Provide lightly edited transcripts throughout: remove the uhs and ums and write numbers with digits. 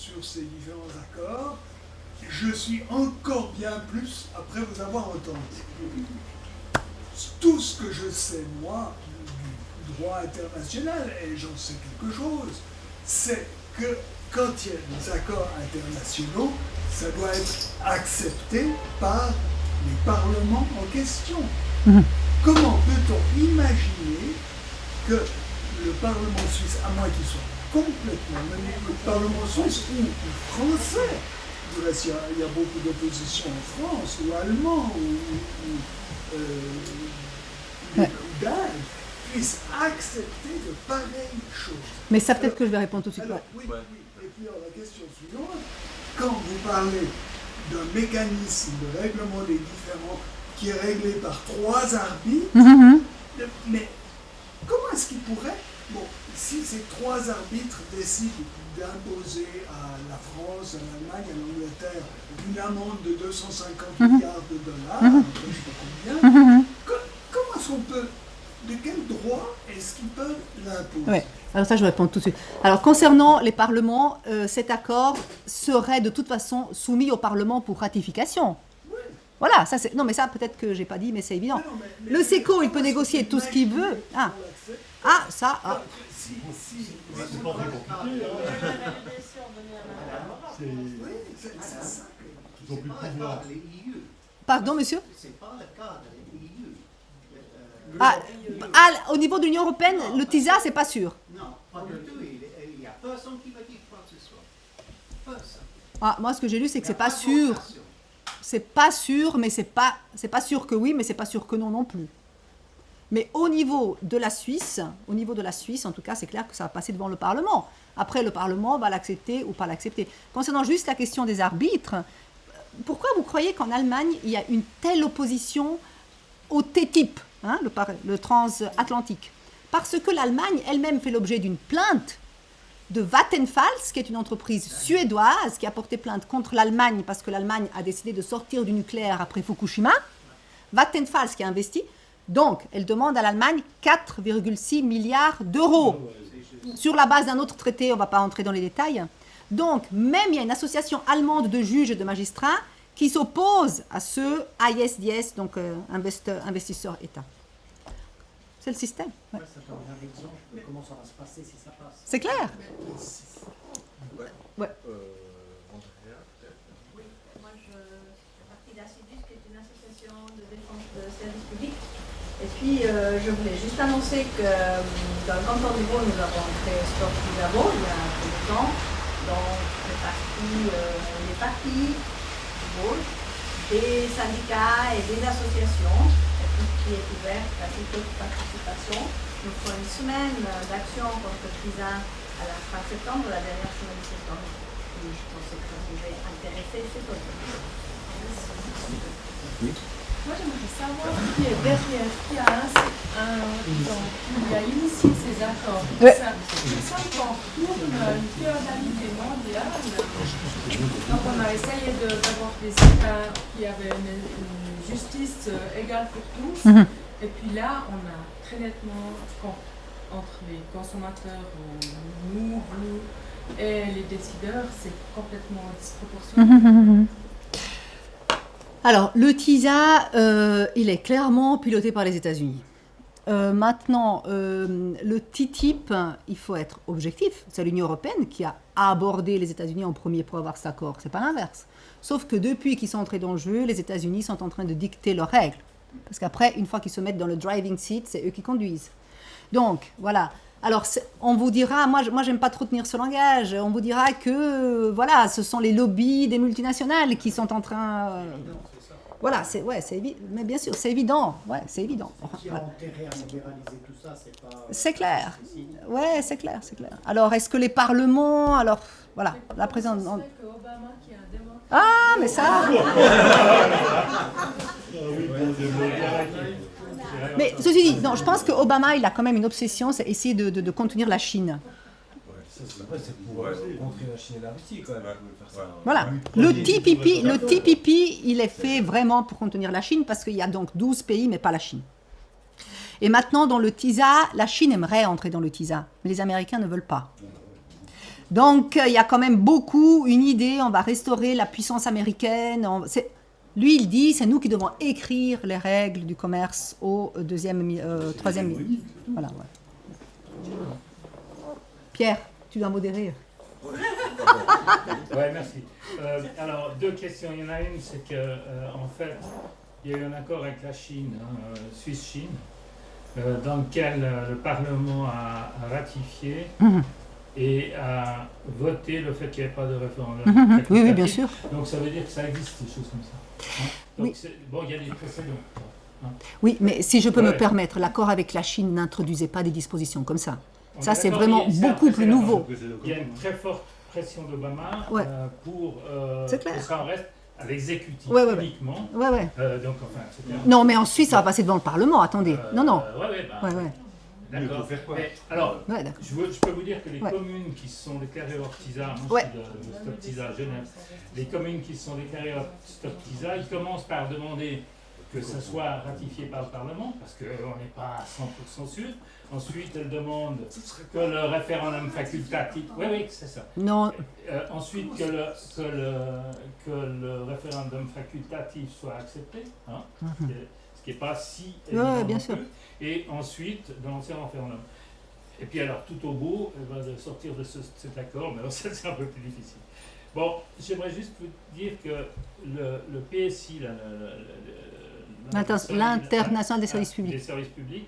sur ces différents accords. Je suis encore bien plus après vous avoir entendu. Tout ce que je sais, moi, du droit international, et j'en sais quelque chose, c'est que quand il y a des accords internationaux, ça doit être accepté par les parlements en question. Comment peut-on imaginer que le Parlement suisse, à moins qu'il soit complètement, même le Parlement suisse ou français, il y a beaucoup d'opposition en France, ou allemand, ou d'Inde, puisse accepter de pareilles choses. Mais ça, peut-être que je vais répondre tout de suite. Alors, oui. Et puis alors, la question suivante, quand vous parlez d'un mécanisme de règlement des différends qui est réglé par 3 arbitres, mais comment est-ce qu'il pourrait, si ces 3 arbitres décident d'imposer à la France, à l'Allemagne, à l'Angleterre une amende de 250 milliards de dollars, je ne sais pas combien, comment est-ce qu'on peut, de quel droit est-ce qu'ils peuvent l'imposer? Ouais. Alors ça, je vais répondre tout de suite. Alors, concernant les parlements, cet accord serait de toute façon soumis au Parlement pour ratification. Oui. Voilà, ça c'est... Non, mais ça, peut-être que j'ai pas dit, mais c'est évident. Mais le SECO, il peut négocier tout ce qu'il veut. Ça... C'est pas très compliqué. Ils ont plus de pouvoir. Pardon, monsieur? C'est pas le cas de l'EU. Au niveau de l'Union européenne, le TISA, c'est pas sûr. Non, pas du tout. Il n'y a personne qui va dire quoi que ce soit. Personne. Moi, ce que j'ai lu, c'est que c'est pas sûr. C'est pas sûr, mais c'est pas sûr que oui, mais c'est pas sûr que non non plus. Mais au niveau de la Suisse, en tout cas, c'est clair que ça va passer devant le Parlement. Après, le Parlement va l'accepter ou pas l'accepter. Concernant juste la question des arbitres, pourquoi vous croyez qu'en Allemagne, il y a une telle opposition au TTIP, le transatlantique? Parce que l'Allemagne elle-même fait l'objet d'une plainte de Vattenfall, qui est une entreprise suédoise qui a porté plainte contre l'Allemagne parce que l'Allemagne a décidé de sortir du nucléaire après Fukushima. Vattenfall qui a investi. Donc, elle demande à l'Allemagne 4,6 milliards d'euros. Sur la base d'un autre traité, on ne va pas entrer dans les détails. Donc, même il y a une association allemande de juges et de magistrats qui s'oppose à ce ISDS, donc investisseur-État. C'est le système. Ouais. Ça peut donner un exemple de comment ça va se passer si ça passe. C'est clair. Ouais. Oui, moi je fais partie d'Acidus, qui est une association de défense de services publics. Et puis je voulais juste annoncer que dans le canton du Vaud, nous avons créé Stop du Labo il y a peu de temps. Donc les partis du Vaud, des syndicats et des associations, qui est ouverte à toute participation. Nous ferons une semaine d'action contre le TISA à la fin septembre, la dernière semaine de septembre. Et je pensais que ça pouvait intéresser ces autres. Moi, j'aimerais savoir qui est derrière, qui a initié ces accords. Ouais. Ça semble pour une féodalité mondiale. Donc, on a essayé d'avoir des États qui avaient une justice égale pour tous. Et puis là, on a très nettement, entre les consommateurs, nous, vous, et les décideurs, c'est complètement disproportionné. Alors, le TISA, il est clairement piloté par les États-Unis. Maintenant, le TTIP, il faut être objectif. C'est l'Union européenne qui a abordé les États-Unis en premier pour avoir cet accord. C'est pas l'inverse. Sauf que depuis qu'ils sont entrés dans le jeu, les États-Unis sont en train de dicter leurs règles. Parce qu'après, une fois qu'ils se mettent dans le driving seat, c'est eux qui conduisent. Donc, voilà. Alors, on vous dira, moi j'aime pas trop tenir ce langage, on vous dira que, voilà, ce sont les lobbies des multinationales qui sont en train... voilà, mais bien sûr, c'est évident. Ouais, c'est évident. Qui a intérêt à libéraliser tout ça, c'est pas... C'est clair. Ouais, c'est clair. Alors, est-ce que les parlements... Alors, voilà, la présidente... Ah, mais ça... Mais ceci dit, non, je pense qu'Obama, il a quand même une obsession, c'est essayer de contenir la Chine. C'est pour contrer la Chine et la Russie, quand même. Voilà. Le TPP, il est fait vraiment pour contenir la Chine, parce qu'il y a donc 12 pays, mais pas la Chine. Et maintenant, dans le TISA, la Chine aimerait entrer dans le TISA, mais les Américains ne veulent pas. Donc, il y a quand même beaucoup une idée, on va restaurer la puissance américaine. Lui, il dit, c'est nous qui devons écrire les règles du commerce au troisième. Voilà, ouais. Pierre, tu dois modérer. Ouais, merci. Alors, 2 questions. Il y en a une, c'est que, en fait, il y a eu un accord avec la Chine, Suisse-Chine, dans lequel le Parlement a ratifié et a voté le fait qu'il n'y ait pas de référendum. Oui, bien sûr. Donc, ça veut dire que ça existe, des choses comme ça. Hein. Donc, Oui. Bon, il y a des précédents. Hein. Oui, mais si je peux me Ouais. permettre, l'accord avec la Chine n'introduisait pas des dispositions comme ça. On Ça, est c'est d'accord, vraiment il y a un beaucoup plus précédent. nouveau. Il y a une très forte pression d'Obama Ouais. pour C'est clair. que ça en reste à l'exécutif Ouais. uniquement. Ouais. Donc, enfin, etc. Non, mais ensuite, ça va passer devant le Parlement, attendez. Non. Ouais. Il faut D'accord. faire quoi? Mais, alors, Ouais, d'accord. je peux vous dire que les Ouais. communes qui se sont déclarées hors TISA, moi Ouais. je suis de Stop TISA à Genève, les communes qui se sont déclarées hors Stop TISA, ils commencent par demander que ça soit ratifié par le Parlement, parce qu'on n'est pas à 100% sûr. Ensuite, elles demandent que le référendum facultatif... Oui, c'est ça. Non, Ensuite, que le référendum facultatif soit accepté, hein, ce qui n'est pas si évident bien non sûr. plus. Et ensuite, de lancer un référendum. Et puis alors, tout au bout, de sortir de cet accord, mais alors ça, c'est un peu plus difficile. Bon, j'aimerais juste vous dire que le PSI, l'International des services publics. des services publics,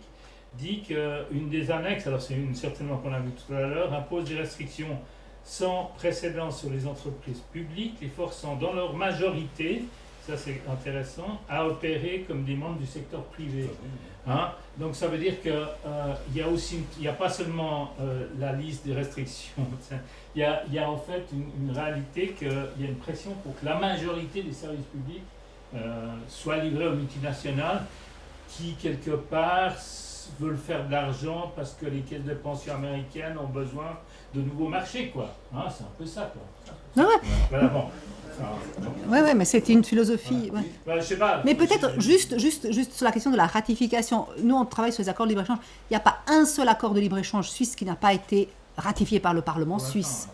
dit qu'une des annexes, alors c'est une certainement qu'on a vu tout à l'heure, impose des restrictions sans précédent sur les entreprises publiques, les forçant dans leur majorité, ça c'est intéressant, à opérer comme des membres du secteur privé. Hein? Donc ça veut dire qu'il il n'y a pas seulement la liste des restrictions, il y a en fait une réalité qu'il y a une pression pour que la majorité des services publics soient livrés aux multinationales qui quelque part veulent faire de l'argent parce que les caisses de pension américaines ont besoin de nouveaux marchés, quoi. Hein, c'est un peu ça, quoi. Ouais. Voilà, bon. Ouais, mais c'était une philosophie. Ouais. Bah, je sais pas. Mais peut-être juste sur la question de la ratification, nous on travaille sur les accords de libre-échange, il n'y a pas un seul accord de libre-échange suisse qui n'a pas été ratifié par le Parlement suisse.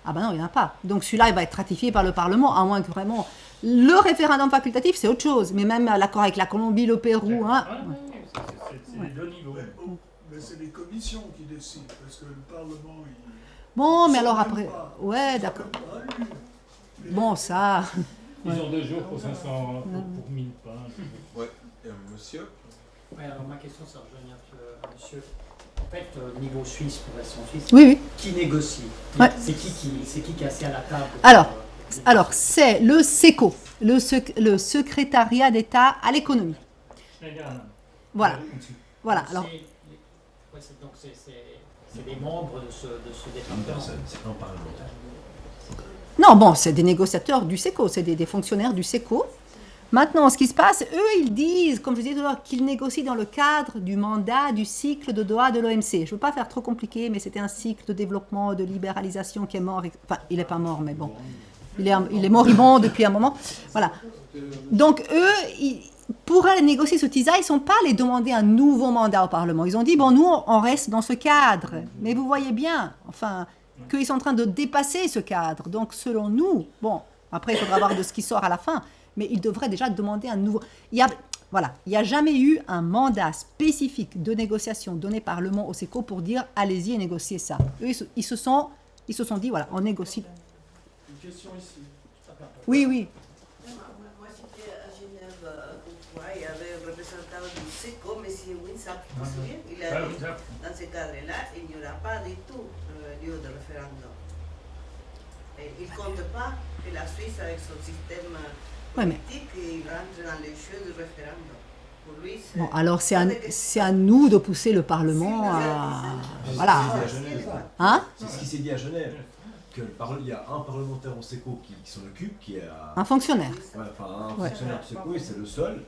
Ah ben non, il n'y en a pas. Donc celui-là, il va être ratifié par le Parlement, à moins que vraiment... Le référendum facultatif, c'est autre chose, mais même l'accord avec la Colombie, le Pérou... Hein, c'est les 2 niveaux. Mais c'est les commissions qui décident, parce que le Parlement, il... Bon, mais Ils alors sont après... même pas- Ouais, ils sont d'accord. même pas élus. Bon, ça... Ils ont 2 jours pour 500, pour 1000 pains. Ouais, monsieur. Ouais, alors ma question, ça rejoint un peu à monsieur. En fait, niveau suisse, pour rester en Suisse, Oui. qui négocie? Ouais. C'est qui est assis à la table? Alors, c'est le SECO, le secrétariat d'État à l'économie. Voilà. Alors, Donc c'est des membres de ce département. C'est non parlementaire. non, bon, c'est des négociateurs du SECO, c'est des fonctionnaires du SECO. Maintenant, ce qui se passe, eux, ils disent, comme je disais tout à l'heure, qu'ils négocient dans le cadre du mandat du cycle de Doha de l'OMC. Je ne veux pas faire trop compliqué, mais c'était un cycle de développement, de libéralisation qui est mort. Enfin, il n'est pas mort, mais bon. Il est moribond depuis un moment. Voilà. Donc, eux, pour aller négocier ce TISA, ils ne sont pas allés demander un nouveau mandat au Parlement. Ils ont dit, bon, nous, on reste dans ce cadre. Mais vous voyez bien, enfin, qu'ils sont en train de dépasser ce cadre. Donc, selon nous, bon, après, il faudra voir de ce qui sort à la fin, mais ils devraient déjà demander un nouveau... Il n'y a jamais eu un mandat spécifique de négociation donné par le Mont au SECO pour dire, allez-y et négociez ça. Eux, ils se sont dit, voilà, on négocie. Une question ici. Oui. Moi, j'étais à Genève autrefois, il y avait un représentant du SECO, M. Winsap, tu te souviens? Il a dit, dans ce cadre-là, il n'y aura pas du tout lieu de référendum. Et il ne compte pas que la Suisse, avec son système politique, il rentre dans les jeux du référendum. Pour lui, bon, alors c'est à nous de pousser le Parlement à... Voilà. Hein? C'est ce qui s'est dit à Genève. Il y a un parlementaire au SECO qui s'en occupe, qui est un fonctionnaire. Ouais, enfin, un fonctionnaire du SECO, et c'est le seul.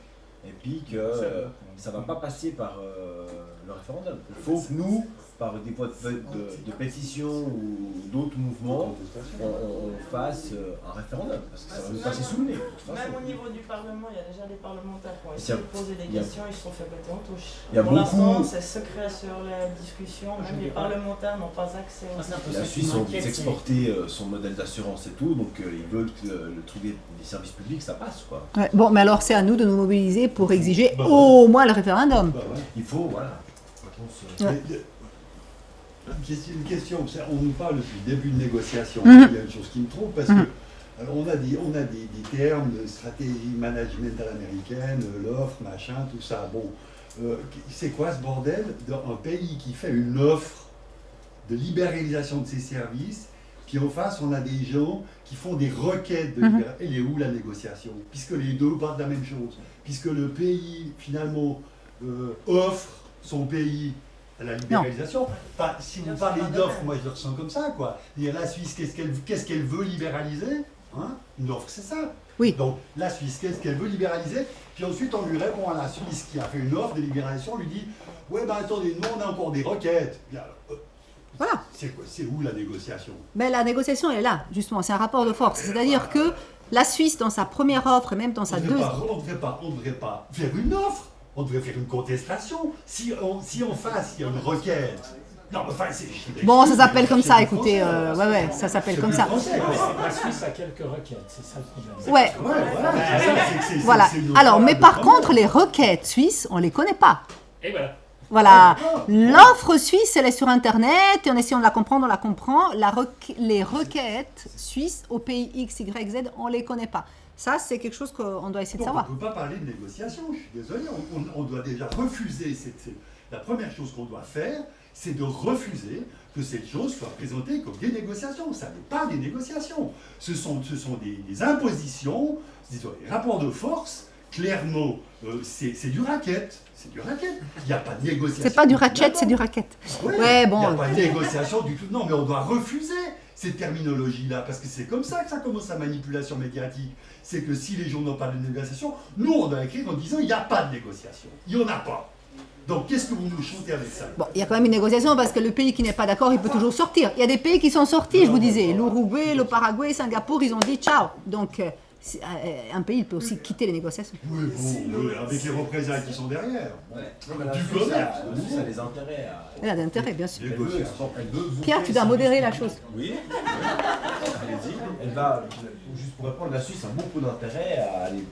Et puis que ça ne va pas passer par le référendum. Il faut que nous, par des voies de pétition ou d'autres mouvements, on fasse un référendum. Parce que ça va nous passer sous le nez. Même au niveau du Parlement, il y a déjà des parlementaires qui ont essayé de poser des questions, ils se sont fait péter en touche. Pour l'instant, c'est secret sur la discussion, même les parlementaires n'ont pas accès aux La Suisse a envie d'exporter son modèle d'assurance et tout, donc ils veulent que le truc des services publics, ça passe, quoi. Ouais, bon, mais alors c'est à nous de nous mobiliser pour exiger au moins le référendum. Il faut, voilà. Une question, on nous parle depuis le début de négociation. Il y a une chose qui me trompe parce que on a des termes de stratégie management à l'américaine, l'offre, machin, tout ça. Bon, c'est quoi ce bordel d'un pays qui fait une offre de libéralisation de ses services, puis en face on a des gens qui font des requêtes de libéralisation. Elle est où la négociation? Puisque les deux parlent de la même chose. Puisque le pays finalement offre son pays à la libéralisation. Enfin, si vous parlez d'offre, moi je le ressens comme ça, quoi. Et la Suisse, qu'est-ce qu'elle veut libéraliser, hein? Une offre, c'est ça. Oui. Donc la Suisse, qu'est-ce qu'elle veut libéraliser? Puis ensuite on lui répond à la Suisse qui a fait une offre de libéralisation, on lui dit ouais ben attendez, nous on a encore des requêtes. Voilà. C'est où la négociation? Mais la négociation elle est là, justement, c'est un rapport de force. C'est-à-dire que la Suisse, dans sa première offre et même dans sa deuxième... On ne devrait pas faire une offre. On devrait faire une contestation. Si en face, il y a une requête. Non, enfin, bon, ça s'appelle comme ça, écoutez. Ouais, ça s'appelle comme ça. La Suisse a quelques requêtes, c'est ça le problème. Ouais. Voilà. Alors, mais par contre, les requêtes suisses, on ne les connaît pas. Et voilà. Voilà. L'offre suisse, elle est sur Internet, et en essayant de la comprendre, on la comprend. Les requêtes suisses au pays X, Y, Z, on ne les connaît pas. Ça, c'est quelque chose qu'on doit essayer de savoir. On ne peut pas parler de négociation, je suis désolé. On doit déjà refuser. La première chose qu'on doit faire, c'est de refuser que cette chose soit présentée comme des négociations. Ça n'est pas des négociations. Ce sont des impositions, des rapports de force. Clairement, c'est du racket. C'est du racket. Il n'y a pas de négociation. C'est pas du ratchet, c'est du racket. Ouais, bon. Il n'y a pas de négociation du tout. Non, mais on doit refuser ces terminologies-là, parce que c'est comme ça que ça commence la manipulation médiatique. C'est que si les gens n'ont pas de négociation, nous on doit écrire en disant il n'y a pas de négociation. Il n'y en a pas. Donc qu'est-ce que vous nous chantez avec ça? Bon, il y a quand même une négociation parce que le pays qui n'est pas d'accord, il peut toujours sortir. Il y a des pays qui sont sortis, je vous disais. L'Uruguay, le Paraguay, Singapour, ils ont dit ciao. Donc un pays il peut aussi quitter les négociations. Oui, bon, avec les représailles qui sont derrière. Du commerce. La Suisse a des intérêts à... Elle a des intérêts, bien sûr. Pierre, tu dois modérer la chose. Oui. Allez-y. Elle va, juste pour répondre, la Suisse a beaucoup d'intérêt à aller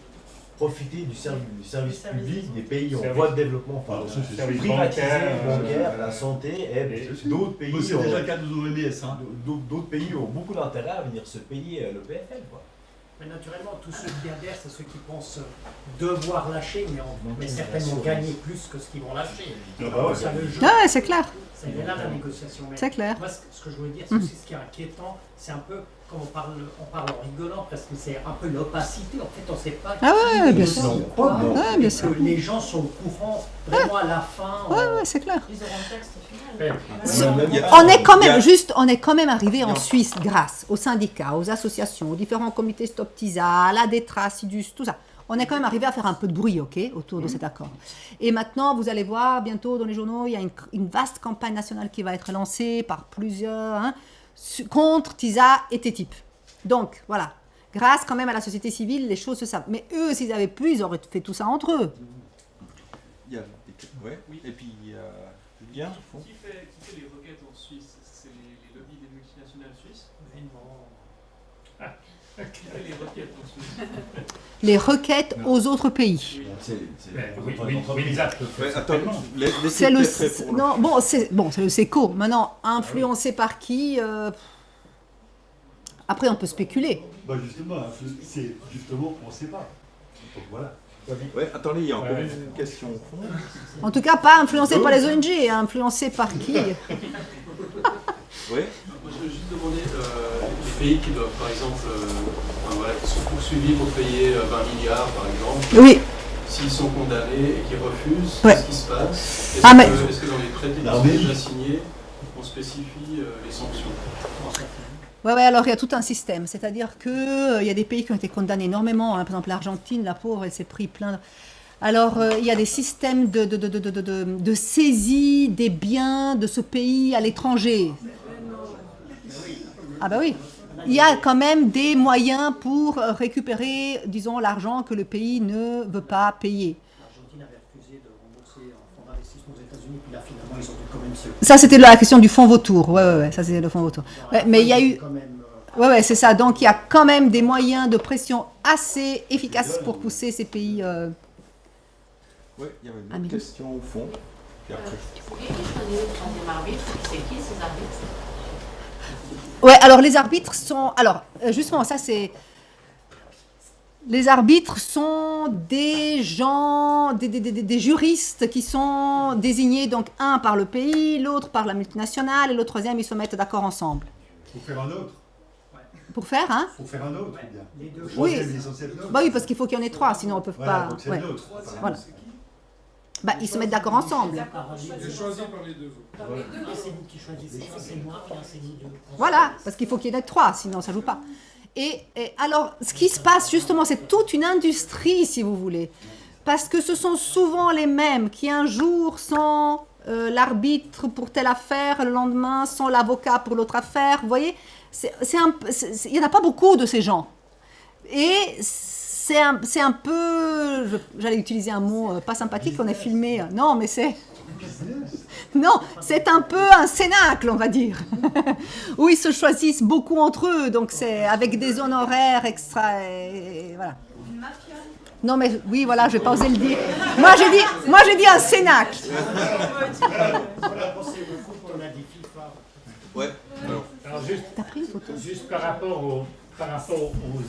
profiter du service public des pays en voie de développement, enfin, privatiser le bancaire, la santé, et d'autres pays. C'est déjà le cas de nos OMS. D'autres pays ont beaucoup d'intérêt à venir se payer le PFL, quoi. Mais naturellement, tous ceux qui adhèrent, c'est ceux qui pensent devoir lâcher, mais certainement gagner plus que ce qu'ils vont lâcher. Ah, c'est clair. C'est là la négociation. C'est clair. Moi, ce que je voulais dire, c'est aussi ce qui est inquiétant, c'est un peu, comme on parle en rigolant, parce que c'est un peu l'opacité. En fait, on ne sait pas qui bien sûr. Bien sûr. Les gens sont au courant vraiment à la fin. Ouais, c'est clair. Ils auront le texte final. On est quand même arrivé en Suisse grâce aux syndicats, aux associations, aux différents comités Stop TISA, à la DETRA, Sidus, tout ça. On est quand même arrivé à faire un peu de bruit, autour de cet accord. Et maintenant, vous allez voir, bientôt dans les journaux, il y a une vaste campagne nationale qui va être lancée par plusieurs, contre TISA et TTIP. Donc, voilà. Grâce quand même à la société civile, les choses se savent. Mais eux, s'ils avaient pu, ils auraient fait tout ça entre eux. Il y a oui. Et puis, Julien, qui fait les requêtes en Suisse? C'est les lobbies des multinationales suisses? Qui fait les requêtes en Suisse? Les requêtes aux autres pays. C'est le SECO. Maintenant, influencé par qui? Après, on peut spéculer. Justement, on ne sait pas. Donc voilà. Ouais, attendez, il y a encore une question au fond. En tout cas, pas influencé par les ONG, influencé par qui? Oui. Moi, je veux juste demander les pays qui doivent, par exemple, qui sont poursuivis pour payer 20 milliards, par exemple. Oui. S'ils sont condamnés et qu'ils refusent, ouais. Qu'est-ce qui se passe? Est-ce que dans les traités qui sont déjà signés, on spécifie les sanctions? Ouais, alors il y a tout un système. C'est-à-dire qu'il y a des pays qui ont été condamnés énormément. Par exemple, l'Argentine, la pauvre, elle s'est pris plein Alors, il y a des systèmes de saisie des biens de ce pays à l'étranger. Ah bah oui. Il y a quand même des moyens pour récupérer, disons, l'argent que le pays ne veut pas payer. L'Argentine avait refusé de rembourser un fonds d'investissement aux États-Unis, puis là, finalement, ils ont dû quand même se... Ça, c'était la question du fonds vautour. Ouais, ça, c'est le fonds vautour. Ouais, mais il y a eu... Ouais, c'est ça. Donc, il y a quand même des moyens de pression assez efficaces pour pousser ces pays... Oui, il y avait une autre question au fond. Puis après... C'est qui ces arbitres? Ouais, alors les arbitres sont... Alors, justement, ça c'est... Les arbitres sont des gens, des juristes qui sont désignés, donc un par le pays, l'autre par la multinationale, et le troisième, ils se mettent d'accord ensemble. Pour faire un autre. Pour faire, hein? Pour faire un autre, bien. Les deux. Oui. Bah oui, parce qu'il faut qu'il y en ait trois, sinon on ne peut pas... Donc c'est l'autre. Voilà. Bah, ils se mettent d'accord ensemble. J'ai choisi par les deux autres. Un, c'est vous qui choisissez, un, c'est moi, puis un, c'est nous deux. Voilà, parce qu'il faut qu'il y en ait trois, sinon ça ne joue pas. Et alors, ce qui se passe, justement, c'est toute une industrie, si vous voulez. Parce que ce sont souvent les mêmes qui, un jour, sont l'arbitre pour telle affaire, le lendemain, sont l'avocat pour l'autre affaire. Vous voyez, il n'y en a pas beaucoup de ces gens. Et c'est un peu... J'allais utiliser un mot pas sympathique, on est filmé. Non, mais c'est... Non, c'est un peu un cénacle, on va dire, où ils se choisissent beaucoup entre eux, donc c'est avec des honoraires extra, et voilà. Non mais oui, voilà, je vais pas oser le dire. Moi j'ai dit un cénacle. Ouais. Alors juste par rapport aux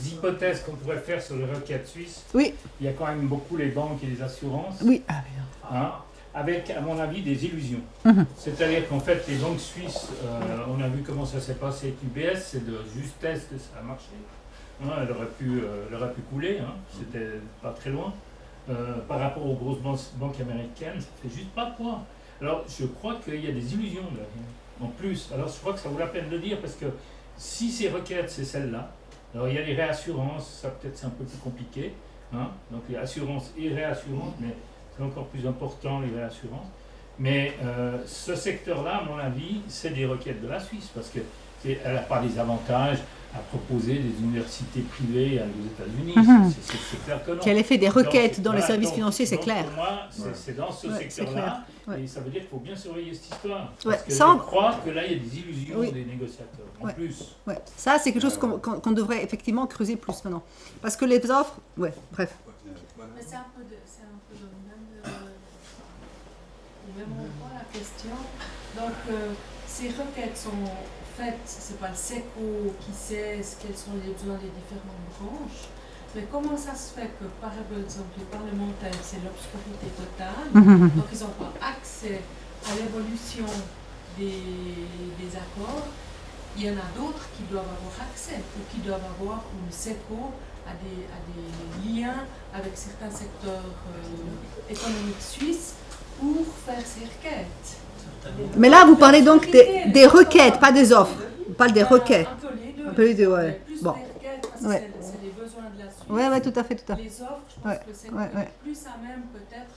hypothèses qu'on pourrait faire sur les requêtes suisses, oui. Il y a quand même beaucoup les banques et les assurances. Oui. Hein, avec, à mon avis, des illusions. C'est-à-dire qu'en fait, les banques suisses, on a vu comment ça s'est passé avec UBS, c'est de justesse que ça a marché. Hein, elle aurait pu couler, hein, c'était pas très loin. Par rapport aux grosses banques américaines, ça fait juste pas de poids. Alors, je crois qu'il y a des illusions derrière. En plus, alors je crois que ça vaut la peine de le dire, parce que si ces requêtes, c'est celle-là, alors il y a les réassurances, ça peut-être c'est un peu plus compliqué, hein, donc les assurances et réassurances, mais c'est encore plus important les réassurances. Mais ce secteur-là, à mon avis, c'est des requêtes de la Suisse, parce qu'elle n'a pas des avantages à proposer des universités privées aux États-Unis. C'est clair que non. Qu'elle ait fait des requêtes dans les services financiers, c'est clair. Pour moi, c'est dans ce secteur-là, et ça veut dire qu'il faut bien surveiller cette histoire. Ouais. Parce que je crois que là, il y a des illusions des négociateurs, en ouais. plus. Ouais. Ça, c'est quelque chose qu'on devrait effectivement creuser plus maintenant. Parce que les offres... Ouais, bref. Mais c'est un peu le même endroit, la question. Donc, ces requêtes sont faites, c'est pas le SECO qui sait quels sont les besoins des différentes branches, mais comment ça se fait que, par exemple, les parlementaires, c'est l'obscurité totale, donc ils n'ont pas accès à l'évolution des accords. Il y en a d'autres qui doivent avoir accès, ou qui doivent avoir une SECO à des liens avec certains secteurs économiques suisses pour faire ces requêtes. Mais là, vous parlez donc des requêtes, pas des offres. On parle des requêtes. Un peu les deux. Ouais. Plus Bon. les requêtes, parce que c'est les besoins de la Suisse. Ouais, tout à fait. Les offres, je pense que c'est plus à même peut-être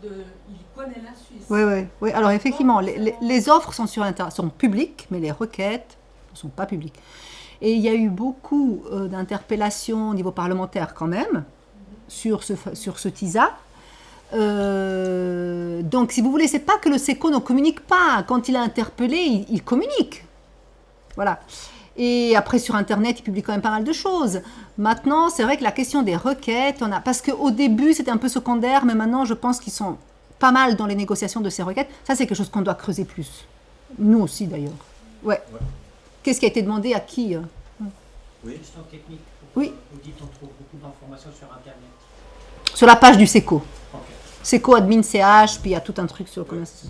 il connaît la Suisse. Oui. Alors effectivement, les offres sont sur Internet, sont publiques, mais les requêtes ne sont pas publiques. Et il y a eu beaucoup d'interpellations au niveau parlementaire quand même sur ce TISA. Donc, si vous voulez, c'est pas que le SECO ne communique pas. Quand il a interpellé, il communique. Voilà. Et après, sur Internet, il publie quand même pas mal de choses. Maintenant, c'est vrai que la question des requêtes, parce qu'au début, c'était un peu secondaire, mais maintenant, je pense qu'ils sont pas mal dans les négociations de ces requêtes. Ça, c'est quelque chose qu'on doit creuser plus. Nous aussi, d'ailleurs. Ouais. Qu'est-ce qui a été demandé à qui? Oui. Question technique. Oui. Vous dites qu'on trouve beaucoup d'informations sur Internet. Sur la page du SECO. SECO admin CH, puis il y a tout un truc sur comment ça.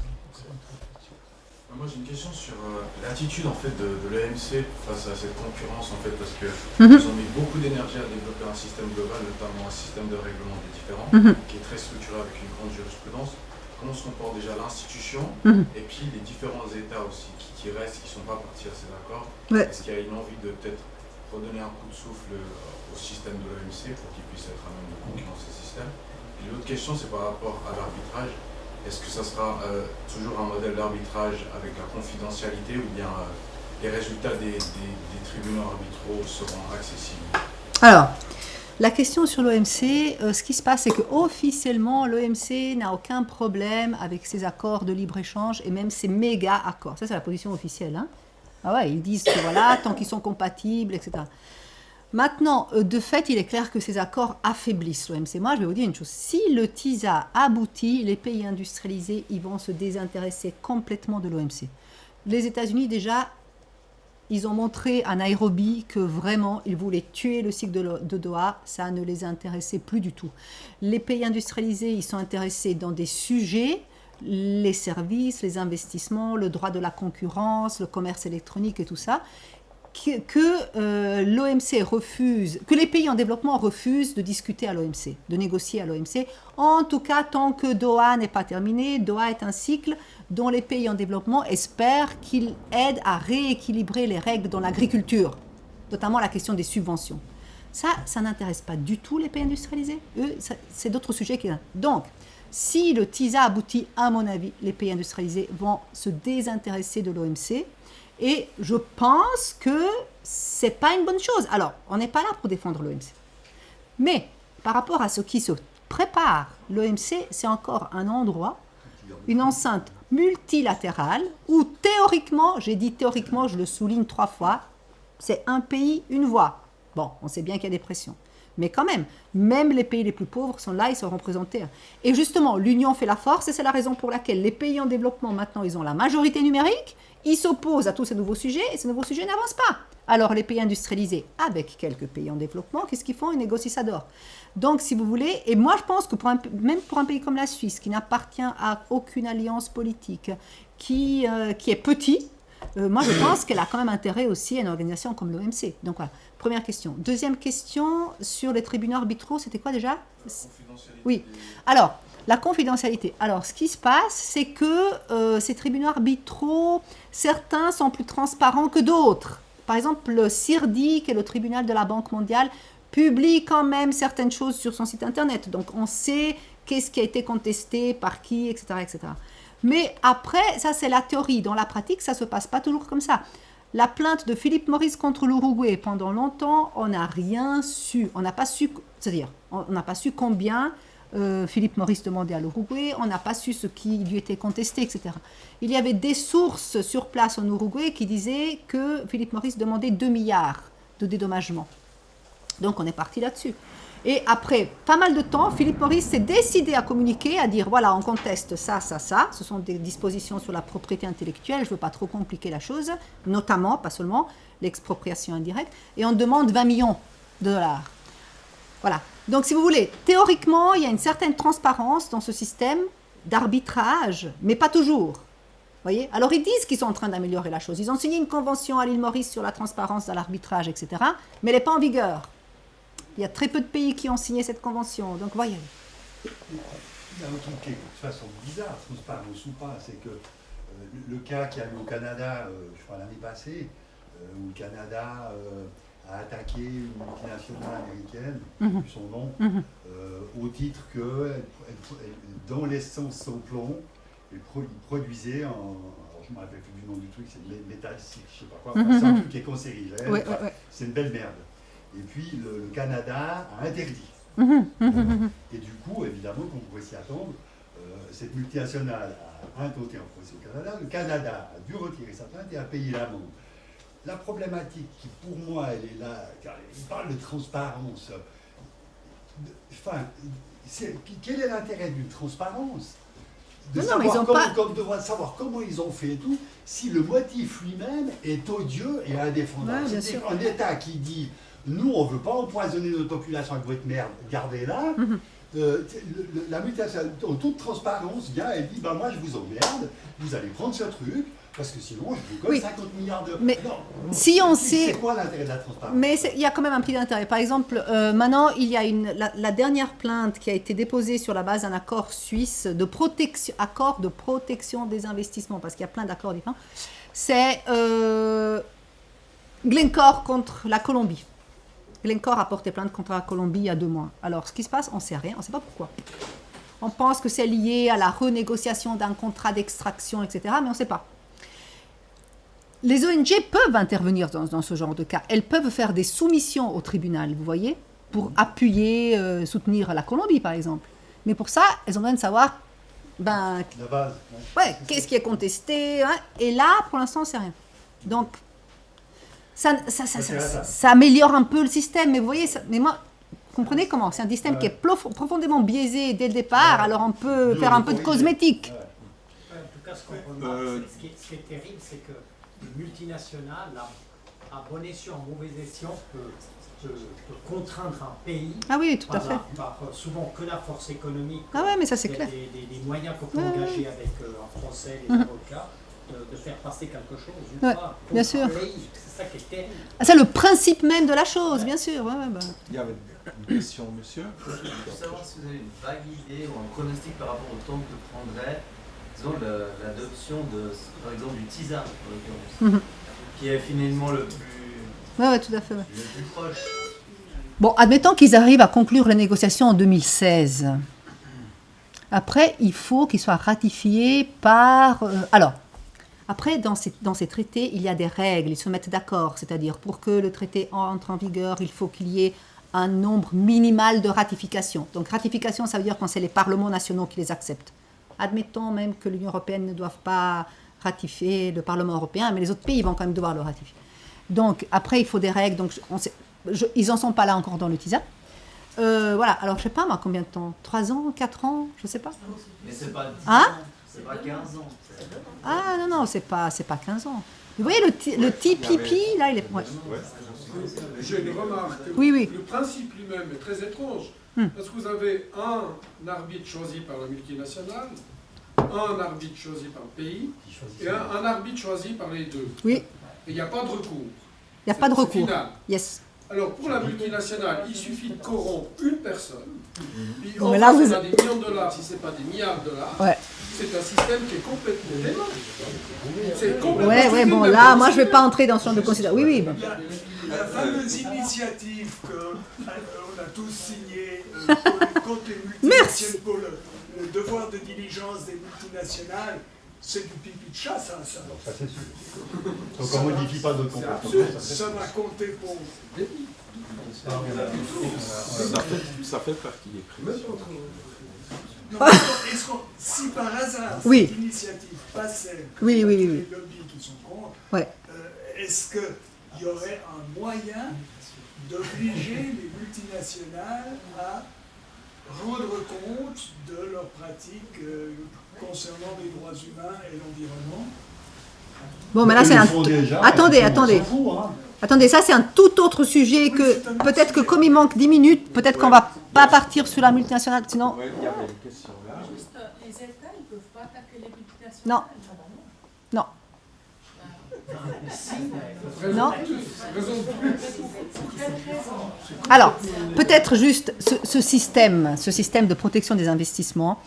Moi j'ai une question sur l'attitude en fait de l'EMC face à cette concurrence en fait, parce que ils ont mis beaucoup d'énergie à développer un système global, notamment un système de règlement des différends, qui est très structuré avec une grande jurisprudence. Comment se comporte déjà l'institution et puis les différents États aussi qui restent, qui ne sont pas partis à ces accords. Est-ce qu'il y a une envie de peut-être redonner un coup de souffle au système de l'EMC pour qu'il puisse être à même de concurrencer ces systèmes? Et l'autre question, c'est par rapport à l'arbitrage. Est-ce que ça sera toujours un modèle d'arbitrage avec la confidentialité ou bien les résultats des tribunaux arbitraux seront accessibles? Alors, la question sur l'OMC, ce qui se passe, c'est qu'officiellement, l'OMC n'a aucun problème avec ses accords de libre-échange et même ses méga accords. Ça, c'est la position officielle. Hein. Ah ouais, ils disent que voilà, tant qu'ils sont compatibles, etc. Maintenant, de fait, il est clair que ces accords affaiblissent l'OMC. Moi, je vais vous dire une chose. Si le TISA aboutit, les pays industrialisés, ils vont se désintéresser complètement de l'OMC. Les États-Unis, déjà, ils ont montré à Nairobi que vraiment, ils voulaient tuer le cycle de Doha. Ça ne les intéressait plus du tout. Les pays industrialisés, ils sont intéressés dans des sujets, les services, les investissements, le droit de la concurrence, le commerce électronique et tout ça, que l'OMC refuse, que les pays en développement refusent de discuter à l'OMC, de négocier à l'OMC. En tout cas, tant que Doha n'est pas terminé, Doha est un cycle dont les pays en développement espèrent qu'il aide à rééquilibrer les règles dans l'agriculture, notamment la question des subventions. Ça n'intéresse pas du tout les pays industrialisés. Eux, c'est d'autres sujets qui... Donc, si le TISA aboutit, à mon avis, les pays industrialisés vont se désintéresser de l'OMC. Et je pense que ce n'est pas une bonne chose. Alors, on n'est pas là pour défendre l'OMC. Mais par rapport à ce qui se prépare, l'OMC, c'est encore un endroit, une enceinte multilatérale, où théoriquement, j'ai dit théoriquement, je le souligne 3 fois, c'est un pays, une voix. Bon, on sait bien qu'il y a des pressions. Mais quand même les pays les plus pauvres sont là, ils sont représentés. Et justement, l'union fait la force, et c'est la raison pour laquelle les pays en développement, maintenant, ils ont la majorité numérique, ils s'opposent à tous ces nouveaux sujets, et ces nouveaux sujets n'avancent pas. Alors, les pays industrialisés, avec quelques pays en développement, qu'est-ce qu'ils font? Ils négocient ça d'or. Donc, si vous voulez, et moi, je pense que même pour un pays comme la Suisse, qui n'appartient à aucune alliance politique, qui est petit, moi, je pense qu'elle a quand même intérêt aussi à une organisation comme l'OMC. Donc, voilà. Première question. Deuxième question, sur les tribunaux arbitraux, c'était quoi déjà? Oui. Alors, la confidentialité. Alors, ce qui se passe, c'est que ces tribunaux arbitraux, certains sont plus transparents que d'autres. Par exemple, le CIRDI, qui est le tribunal de la Banque mondiale, publie quand même certaines choses sur son site internet. Donc, on sait qu'est-ce qui a été contesté, par qui, etc., etc. Mais après, ça c'est la théorie. Dans la pratique, ça ne se passe pas toujours comme ça. La plainte de Philip Morris contre l'Uruguay, pendant longtemps, on n'a rien su. On n'a pas su, c'est-à-dire, on n'a pas su combien Philip Morris demandait à l'Uruguay, on n'a pas su ce qui lui était contesté, etc. Il y avait des sources sur place en Uruguay qui disaient que Philip Morris demandait 2 milliards de dédommagement. Donc on est parti là-dessus. Et après pas mal de temps, Philip Morris s'est décidé à communiquer, à dire voilà, on conteste ça, ça, ça. Ce sont des dispositions sur la propriété intellectuelle, je ne veux pas trop compliquer la chose, notamment, pas seulement, l'expropriation indirecte. Et on demande 20 millions de dollars. Voilà. Donc si vous voulez, théoriquement, il y a une certaine transparence dans ce système d'arbitrage, mais pas toujours. Voyez? Alors ils disent qu'ils sont en train d'améliorer la chose. Ils ont signé une convention à l'île Maurice sur la transparence dans l'arbitrage, etc. Mais elle n'est pas en vigueur. Il y a très peu de pays qui ont signé cette convention, donc voyez. Il y a un truc qui est de toute façon bizarre, transparence ou pas, c'est que le cas qu'il y a eu au Canada, je crois l'année passée, où le Canada a attaqué une multinationale américaine, plus son nom, au titre que dans l'essence sans plomb, il produisait je ne me rappelle plus du nom du truc, c'est métal, je ne sais pas quoi, c'est un truc qui est cancérigène, c'est une belle merde. Et puis le Canada a interdit. Et du coup, évidemment, qu'on pouvait s'y attendre, cette multinationale a intenté en procès au Canada. Le Canada a dû retirer sa plainte et a payé l'amende. La problématique qui, pour moi, elle est là, car il parle de transparence. Enfin, quel est l'intérêt d'une transparence? De savoir comment ils ont fait et tout, si le motif lui-même est odieux et indéfendable. C'est un État qui dit nous, on ne veut pas empoisonner notre population avec votre merde, gardez-la. La mutation, en toute transparence, vient et dit moi je vous emmerde, vous allez prendre ce truc, parce que sinon je vous colle 50 milliards de... Mais non, si on sait... C'est quoi l'intérêt de la transparence? Mais il y a quand même un petit intérêt. Par exemple, maintenant, il y a la dernière plainte qui a été déposée sur la base d'un accord suisse de protection, accord de protection des investissements, parce qu'il y a plein d'accords différents. C'est Glencore contre la Colombie. Glencore a porté plainte contre la Colombie il y a 2 mois. Alors, ce qui se passe, on ne sait rien, on ne sait pas pourquoi. On pense que c'est lié à la renégociation d'un contrat d'extraction, etc., mais on ne sait pas. Les ONG peuvent intervenir dans ce genre de cas. Elles peuvent faire des soumissions au tribunal, vous voyez, pour appuyer, soutenir la Colombie, par exemple. Mais pour ça, elles ont besoin de savoir, la base. Ouais, qu'est-ce qui est contesté, hein, et là, pour l'instant, on ne sait rien. Donc, ça améliore un peu le système, mais vous voyez, mais moi, vous comprenez comment? C'est un système qui est profondément biaisé dès le départ, alors on peut faire un peu de cosmétique. En tout cas, ce qui est terrible, c'est que le multinational, à bon escient, à mauvais escient, peut contraindre un pays. Ah oui, tout à fait. Par souvent que la force économique. Ah ouais, mais ça c'est clair. Des moyens qu'on peut engager avec en français, les avocats, de faire passer quelque chose. Bien sûr. C'est ça qui est terrible. C'est le principe même de la chose, bien sûr. Il y avait une question, monsieur. Je veux savoir si vous avez une vague idée ou un pronostic par rapport au temps que prendrait, disons, l'adoption par exemple, du TISA, en l'occurrence, qui est finalement le plus... Oui, tout à fait. Le plus proche. Bon, admettons qu'ils arrivent à conclure les négociations en 2016. Après, il faut qu'ils soient ratifiés par... alors, après, dans ces traités, il y a des règles, ils se mettent d'accord. C'est-à-dire, pour que le traité entre en vigueur, il faut qu'il y ait un nombre minimal de ratifications. Donc, ratification, ça veut dire quand c'est les parlements nationaux qui les acceptent. Admettons même que l'Union européenne ne doive pas ratifier le Parlement européen, mais les autres pays vont quand même devoir le ratifier. Donc, après, il faut des règles. Donc, ils n'en sont pas là encore dans le TISA. Voilà. Alors, je ne sais pas, moi, combien de temps? 3 ans? 4 ans? Je ne sais pas. Mais c'est pas 10 hein? ans. C'est pas 15 ans. Ah, non, c'est pas 15 ans. Vous voyez, le TPP, là, il est... Ouais. J'ai une remarque. Oui. Le principe lui-même est très étrange. Parce que vous avez un arbitre choisi par la multinationale, un arbitre choisi par le pays, et un arbitre choisi par les deux. Oui. Et il n'y a pas de recours. Il n'y a pas de recours. Final. Yes. Alors pour la multinationale, il suffit de corrompre une personne. Puis mais là, c'est pas des millions de dollars, si ce n'est pas des milliards de dollars. Ouais. C'est un système qui est complètement dément. C'est complètement ouais, bon, là, moi, je ne vais pas entrer dans ce genre de considération. Oui. La fameuse initiative qu'on a tous signée contre les multinationales pour le devoir de diligence des multinationales, c'est du pipi de chat, ça. Ça, c'est sûr. Donc, on ne modifie pas notre comportement. Ça va compter pour... Ça fait partie des primes. Si par hasard oui. cette initiative passait, oui. les lobbies qui sont contre, ouais. Est-ce qu'il y aurait un moyen d'obliger les multinationales à rendre compte de leurs pratiques concernant les droits humains et l'environnement? Bon, mais là, c'est un... Attendez. Attendez, ça, c'est un tout autre sujet que... Peut-être que comme il manque 10 minutes, peut-être qu'on ne va pas partir sur la multinationale, sinon... Oui, il y avait une question là. Juste, les États, ils ne peuvent pas attaquer les multinationales. Non. Alors, peut-être juste ce système de protection des investissements,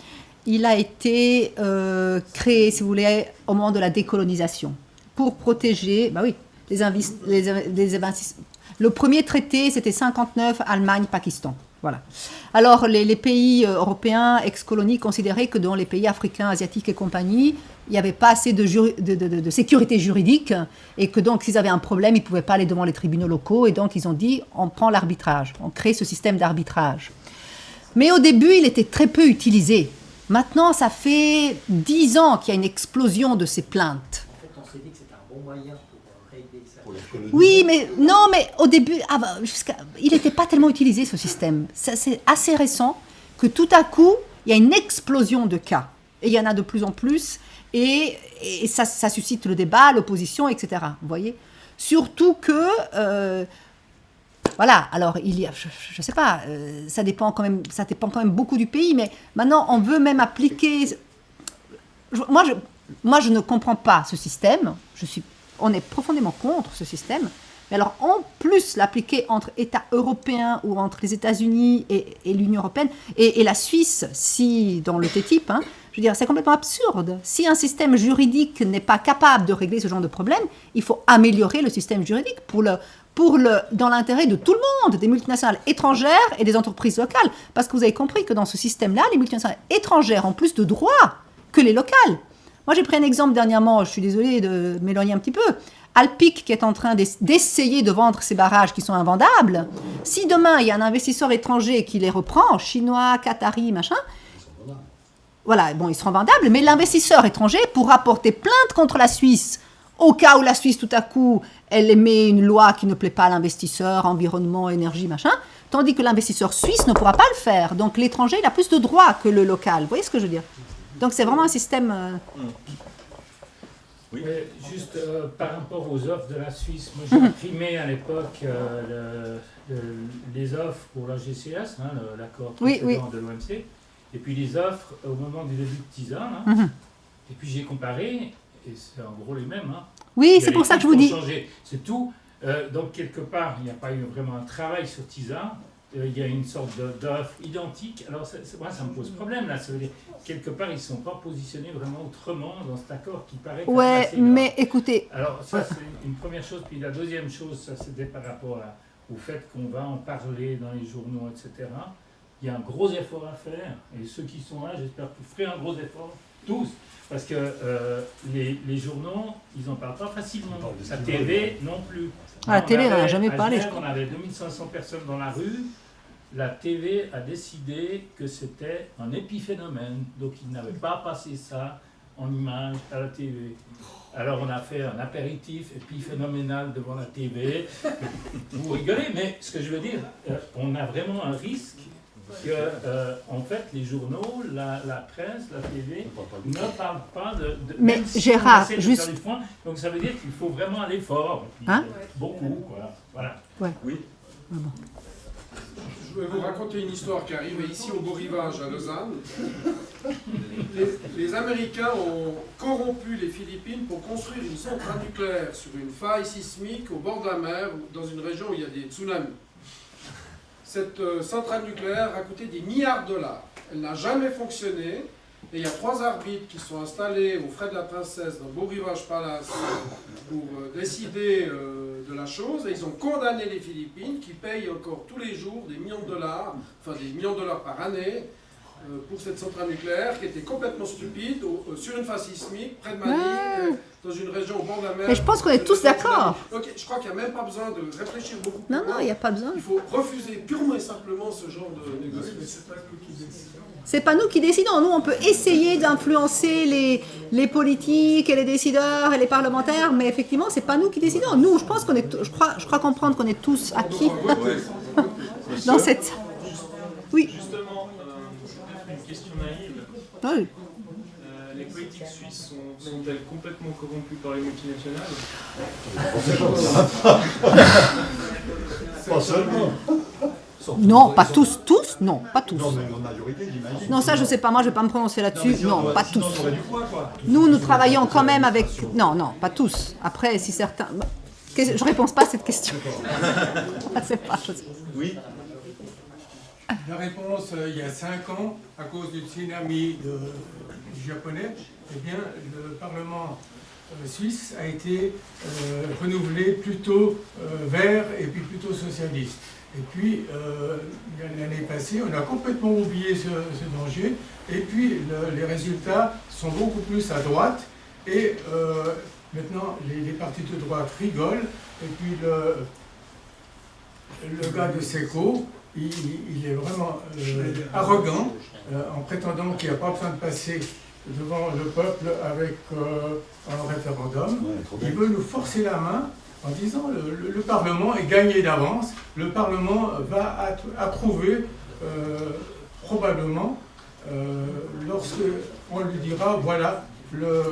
il a été créé, si vous voulez, au moment de la décolonisation, pour protéger, les investissements. Le premier traité, c'était 59, Allemagne-Pakistan. Voilà. Alors, les pays européens, ex-colonies, considéraient que dans les pays africains, asiatiques et compagnie, il n'y avait pas assez de sécurité juridique et que donc, s'ils avaient un problème, ils ne pouvaient pas aller devant les tribunaux locaux. Et donc, ils ont dit, on prend l'arbitrage. On crée ce système d'arbitrage. Mais au début, il était très peu utilisé. Maintenant, ça fait 10 ans qu'il y a une explosion de ces plaintes. En fait, on s'est dit que c'était un bon moyen pour régler ça. Oui, mais au début, il n'était pas tellement utilisé, ce système. C'est assez récent que tout à coup, il y a une explosion de cas. Et il y en a de plus en plus. Et ça suscite le débat, l'opposition, etc. Vous voyez ? Surtout que... voilà, alors il y a, je ne sais pas, ça dépend quand même beaucoup du pays, mais maintenant on veut même appliquer... Moi je ne comprends pas ce système, on est profondément contre ce système, mais alors en plus l'appliquer entre États européens ou entre les États-Unis et l'Union européenne, et la Suisse, si dans le TTIP, je veux dire, c'est complètement absurde. Si un système juridique n'est pas capable de régler ce genre de problème, il faut améliorer le système juridique pour dans l'intérêt de tout le monde, des multinationales étrangères et des entreprises locales. Parce que vous avez compris que dans ce système-là, les multinationales étrangères ont plus de droits que les locales. Moi, j'ai pris un exemple dernièrement, je suis désolée de m'éloigner un petit peu. Alpic qui est en train d'essayer de vendre ces barrages qui sont invendables. Si demain, il y a un investisseur étranger qui les reprend, chinois, qatari, machin, voilà, bon, ils seront vendables, mais l'investisseur étranger pourra porter plainte contre la Suisse au cas où la Suisse, tout à coup, elle émet une loi qui ne plaît pas à l'investisseur, environnement, énergie, machin, tandis que l'investisseur suisse ne pourra pas le faire. Donc l'étranger, il a plus de droits que le local. Vous voyez ce que je veux dire? Donc c'est vraiment un système... Oui. Juste par rapport aux offres de la Suisse, moi j'ai imprimé à l'époque les offres pour la GCS, hein, l'accord précédent de l'OMC, et puis les offres au moment du début de TISA, hein, et puis j'ai comparé, et c'est en gros les mêmes. Hein. Oui, c'est pour ça que je vous dis. C'est tout. Donc quelque part, il n'y a pas eu vraiment un travail sur TISA. Il y a une sorte d'offre identique. Alors, moi, ça me pose problème, là. Ça veut dire, quelque part, ils ne sont pas positionnés vraiment autrement dans cet accord qui paraît... Ouais, mais écoutez... Alors, ça, c'est une première chose. Puis la deuxième chose, ça, c'était par rapport au fait qu'on va en parler dans les journaux, etc. Il y a un gros effort à faire. Et ceux qui sont là, j'espère que vous ferez un gros effort, tous. Parce que les journaux, ils n'en parlent pas facilement. La TV, non plus. La télé, on n'a jamais parlé. On avait 2500 personnes dans la rue. La TV a décidé que c'était un épiphénomène, donc ils n'avaient pas passé ça en image à la TV. Alors on a fait un apéritif épiphénoménal devant la TV. Vous rigolez, mais ce que je veux dire, on a vraiment un risque que, en fait, les journaux, la presse, la TV ne parlent pas de mais Gérard, juste... Donc ça veut dire qu'il faut vraiment aller fort, puis, hein? Beaucoup, quoi. Voilà. Ouais. Oui. Ah bon. Je vais vous raconter une histoire qui arrive ici au Beau Rivage à Lausanne. Les Américains ont corrompu les Philippines pour construire une centrale nucléaire sur une faille sismique au bord de la mer, dans une région où il y a des tsunamis. Cette centrale nucléaire a coûté des milliards de dollars. Elle n'a jamais fonctionné. Et il y a 3 arbitres qui sont installés aux frais de la princesse dans Beau Rivage Palace pour décider de la chose. Et ils ont condamné les Philippines qui payent encore tous les jours des millions de dollars, enfin des millions de dollars par année, pour cette centrale nucléaire qui était complètement stupide, sur une phase sismique, près de Manille, dans une région au bord de la mer. Mais je pense qu'on est tous d'accord. Donc, je crois qu'il n'y a même pas besoin de réfléchir beaucoup. Non, il n'y a pas besoin. Il faut refuser purement et simplement ce genre de négociation. C'est pas nous qui décidons. Nous, on peut essayer d'influencer les politiques et les décideurs et les parlementaires, mais effectivement, c'est pas nous qui décidons. Nous, je pense qu'on est, je crois comprendre qu'on est tous acquis dans cette. Oui. Justement, une question naïve. Oui. Les politiques suisses sont-elles complètement corrompues par les multinationales? Pas seulement. Non, pas tous, non, pas tous. Non, mais la majorité, j'imagine. Non, ça je sais pas, moi je vais pas me prononcer là-dessus. Non, pas tous. Nous travaillons quand même avec... Non, pas tous. Après, si certains... Je réponds pas à cette question. Je sais pas. Oui. La réponse, il y a 5 ans, à cause du tsunami du japonais, eh bien, le Parlement suisse a été renouvelé plutôt vert et puis plutôt socialiste. Et puis, l'année passée, on a complètement oublié ce danger. Et puis, les résultats sont beaucoup plus à droite. Et maintenant, les partis de droite rigolent. Et puis, le gars de SECO, il est vraiment arrogant en prétendant qu'il n'y a pas besoin de passer devant le peuple avec un référendum. Il veut nous forcer la main en disant le Parlement est gagné d'avance, le Parlement va approuver probablement lorsque on lui dira voilà le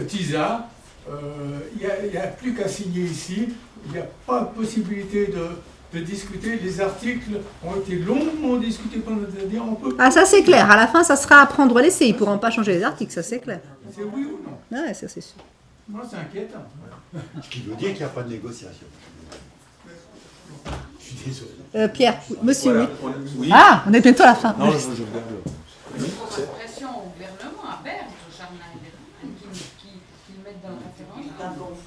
TISA, il n'y a plus qu'à signer ici, il n'y a pas de possibilité de discuter, les articles ont été longuement discutés pendant des années, on peut... Ah ça c'est clair, à la fin ça sera à prendre ou à laisser, ils ne pourront pas changer les articles, ça c'est clair. C'est oui ou non? Ouais, ça c'est sûr. Moi, c'est inquiétant. Ce qui veut dire qu'il n'y a pas de négociation. Je suis désolé. Pierre, monsieur, voilà. Oui. Ah, on est bientôt à la fin. Non, je regarde. Pression au gouvernement, à Berne, Charles qui le mettent dans le référendum.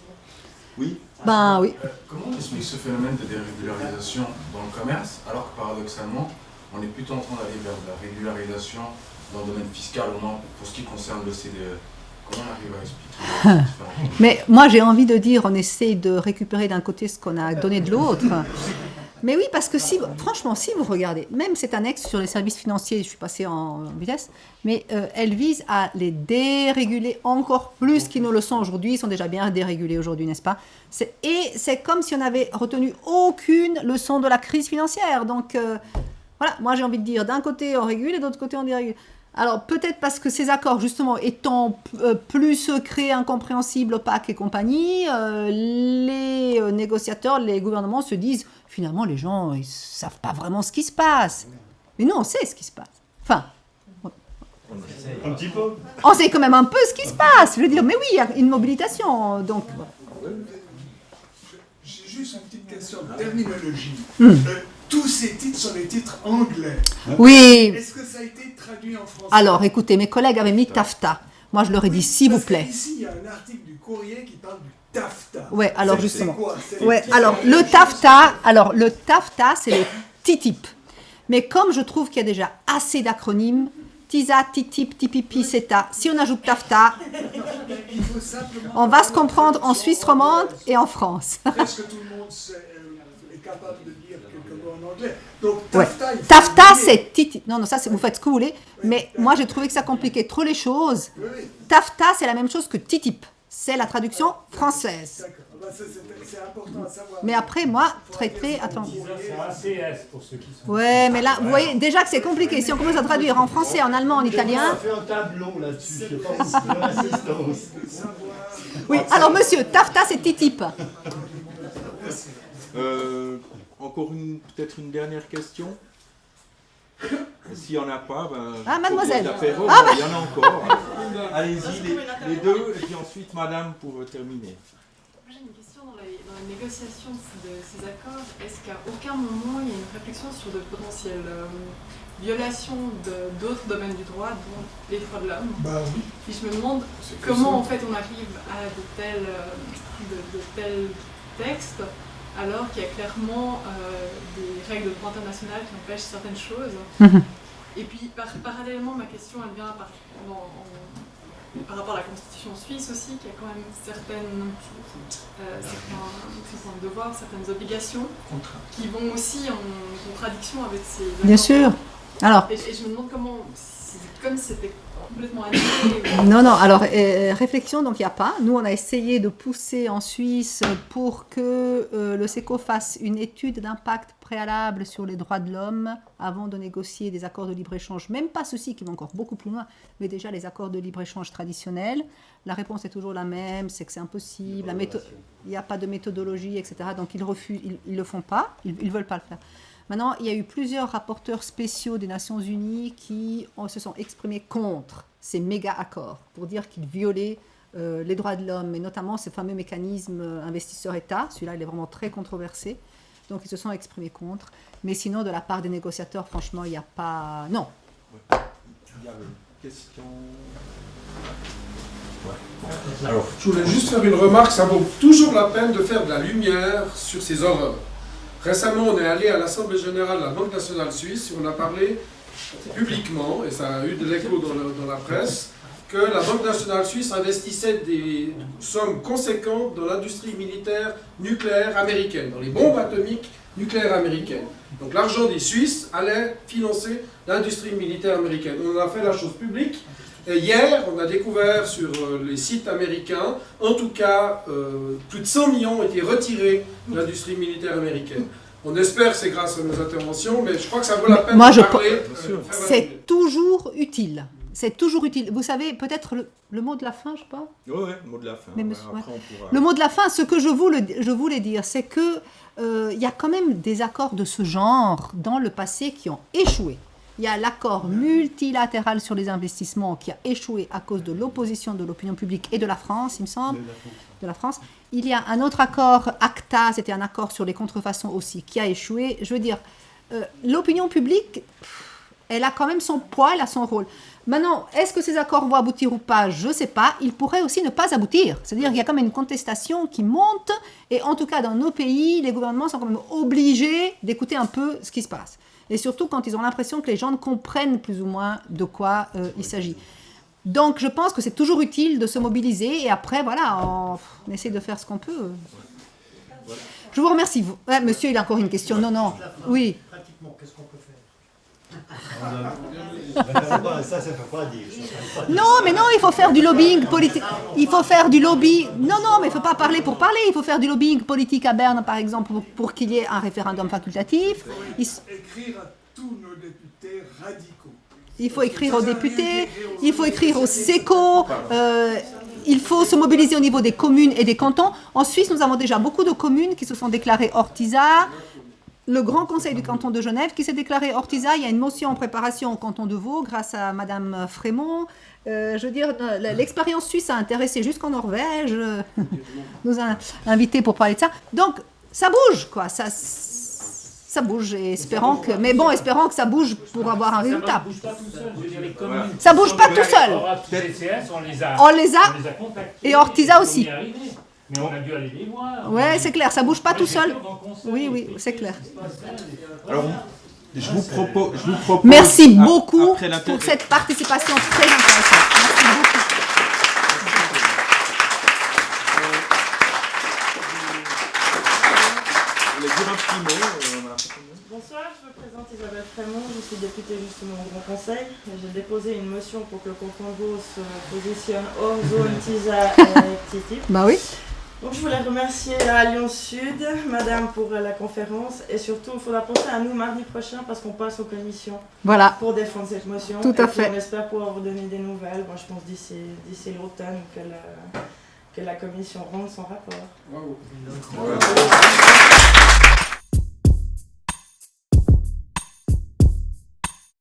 Oui. Ben oui. Comment on explique ce phénomène de dérégularisation dans le commerce, alors que paradoxalement, on est plutôt en train d'aller vers la régularisation dans le domaine fiscal, au moins pour ce qui concerne le CDE? Comment on arrive à expliquer cette différence? Mais moi, j'ai envie de dire, on essaie de récupérer d'un côté ce qu'on a donné de l'autre. Mais oui, parce que franchement, si vous regardez, même cette annexe sur les services financiers, je suis passée en vitesse, mais elle vise à les déréguler encore plus qu'ils ne le sont aujourd'hui. Ils sont déjà bien dérégulés aujourd'hui, n'est-ce pas? Et c'est comme si on n'avait retenu aucune leçon de la crise financière. Donc, voilà, moi j'ai envie de dire, d'un côté on régule et de l'autre côté on dérégule. Alors, peut-être parce que ces accords, justement, étant plus secrets, incompréhensibles, opaques et compagnie, les négociateurs, les gouvernements se disent, finalement, les gens, ils ne savent pas vraiment ce qui se passe. Mais nous, on sait ce qui se passe. Enfin, un petit peu. On sait quand même un peu ce qui se passe. Je veux dire, mais oui, il y a une mobilisation. Donc, j'ai juste une petite question de terminologie. Tous ces titres sont des titres anglais. Oui. Est-ce que ça a été traduit en français? Alors, écoutez, mes collègues avaient mis TAFTA. Moi, je leur ai dit, s'il vous plaît. Ici, il y a un article du Courrier qui parle du TAFTA. Ouais, alors justement. C'est quoi? Ouais, alors le TAFTA, c'est le TTIP. Mais comme je trouve qu'il y a déjà assez d'acronymes, TISA, TTIP, TPP, CETA, si on ajoute TAFTA, on va se comprendre en Suisse romande et en France. Presque tout le monde est capable de dire quelques mots en anglais. Donc TAFTA, ouais. TAFTA, c'est TTIP. Non, ça, vous faites ce que vous voulez. Mais moi, j'ai trouvé que ça compliquait trop les choses. TAFTA, c'est la même chose que TTIP. C'est la traduction française. C'est important à savoir. Mais après, moi, traité... Attends. C'est ACS pour ceux qui sont... Ouais, mais là, vous voyez déjà que c'est compliqué. Si on commence à traduire en français, en allemand, en italien... On a fait un tableau là-dessus, je pense, de l'assistance. Oui, alors monsieur, TAFTA, c'est TTIP. Encore peut-être une dernière question. S'il n'y en a pas, mademoiselle. Il y en a encore. Allez-y, les deux, et puis ensuite madame pour terminer. J'ai une question dans les négociations de ces accords. Est-ce qu'à aucun moment il y a une réflexion sur de potentielles violations d'autres domaines du droit, dont les droits de l'homme? Oui. Puis je me demande comment en fait on arrive à de tels textes alors qu'il y a clairement des règles de droit international qui empêchent certaines choses. Et puis parallèlement, ma question elle vient par rapport à la Constitution suisse aussi, qui a quand même certains devoirs, certaines obligations qui vont aussi en contradiction avec ces accords. Bien sûr. Alors, et je me demande comme c'était complètement annulé. Non, alors, réflexion, donc il n'y a pas. Nous, on a essayé de pousser en Suisse pour que le SECO fasse une étude d'impact préalable sur les droits de l'homme avant de négocier des accords de libre-échange. Même pas ceux-ci qui vont encore beaucoup plus loin, mais déjà les accords de libre-échange traditionnels. La réponse est toujours la même, c'est que c'est impossible, il n'y a pas de méthodologie, etc. Donc ils refusent, ils ne le font pas, ils ne veulent pas le faire. Maintenant, il y a eu plusieurs rapporteurs spéciaux des Nations Unies qui se sont exprimés contre ces méga-accords pour dire qu'ils violaient les droits de l'homme, et notamment ce fameux mécanisme investisseur-État. Celui-là, il est vraiment très controversé. Donc, ils se sont exprimés contre. Mais sinon, de la part des négociateurs, franchement, il n'y a pas... Non. Il y a une question... Alors, je voulais juste faire une remarque. Ça vaut toujours la peine de faire de la lumière sur ces horreurs. Récemment, on est allé à l'Assemblée Générale de la Banque Nationale Suisse et on a parlé publiquement, et ça a eu de l'écho dans la presse, que la Banque Nationale Suisse investissait des sommes conséquentes dans l'industrie militaire nucléaire américaine, dans les bombes atomiques nucléaires américaines. Donc l'argent des Suisses allait financer l'industrie militaire américaine. On a fait la chose publique. Et hier, on a découvert sur les sites américains, en tout cas, plus de 100 millions ont été retirés de l'industrie militaire américaine. On espère que c'est grâce à nos interventions, mais je crois que ça vaut la peine de parler. C'est toujours utile. C'est toujours utile. Vous savez, peut-être le mot de la fin, je sais pas. Oui, le mot de la fin. Mais le mot de la fin, ce que je voulais dire, c'est que y a quand même des accords de ce genre dans le passé qui ont échoué. Il y a l'accord multilatéral sur les investissements qui a échoué à cause de l'opposition de l'opinion publique et de la France, il me semble. De la France. Il y a un autre accord, ACTA, c'était un accord sur les contrefaçons aussi, qui a échoué. Je veux dire, l'opinion publique, elle a quand même son poids, elle a son rôle. Maintenant, est-ce que ces accords vont aboutir ou pas? Je ne sais pas. Ils pourraient aussi ne pas aboutir. C'est-à-dire qu'il y a quand même une contestation qui monte. Et en tout cas, dans nos pays, les gouvernements sont quand même obligés d'écouter un peu ce qui se passe. Et surtout quand ils ont l'impression que les gens comprennent plus ou moins de quoi il s'agit. Donc, je pense que c'est toujours utile de se mobiliser. Et après, voilà, on essaie de faire ce qu'on peut. Je vous remercie. Monsieur, il a encore une question. Non. Oui. Pratiquement, qu'est-ce qu'on peut faire? Ça fait pas dire. Non, mais non, il faut faire du lobbying politique. Il faut faire du lobby. Non, mais il ne faut pas parler pour parler. Il faut faire du lobbying politique à Berne, par exemple, pour qu'il y ait un référendum facultatif. Il faut écrire à tous nos députés radicaux. Il faut écrire aux députés, il faut écrire au SECO, il faut se mobiliser au niveau des communes et des cantons. En Suisse, nous avons déjà beaucoup de communes qui se sont déclarées hors TISA. Le Grand Conseil du canton de Genève qui s'est déclaré hors TISA. Il y a une motion en préparation au canton de Vaud grâce à Madame Frémont. Je veux dire, l'expérience suisse a intéressé jusqu'en Norvège, nous a invités pour parler de ça. Donc, ça bouge, quoi. Ça bouge, et espérons que ça bouge pour avoir un résultat. Ça bouge pas tout seul. Je veux dire, les communes ça bouge pas tout seul. On les a contactés. Et hors TISA aussi. Mais on a dû aller les voir. Ouais, c'est clair, ça bouge pas tout seul. Oui, c'est clair. Alors, je vous propose merci beaucoup pour cette participation très intéressante. Merci beaucoup. Bonsoir, je me présente Isabelle Frémont, je suis députée justement au Grand Conseil. J'ai déposé une motion pour que le canton de Vaud se positionne hors zone TISA et TTIP. Bah oui. Donc je voulais remercier à Lyon Sud, madame, pour la conférence. Et surtout, il faudra penser à nous mardi prochain parce qu'on passe aux commissions pour défendre cette motion. Tout à fait. On espère pouvoir vous donner des nouvelles. Bon, je pense d'ici l'automne que la commission rende son rapport. Bravo. Bravo.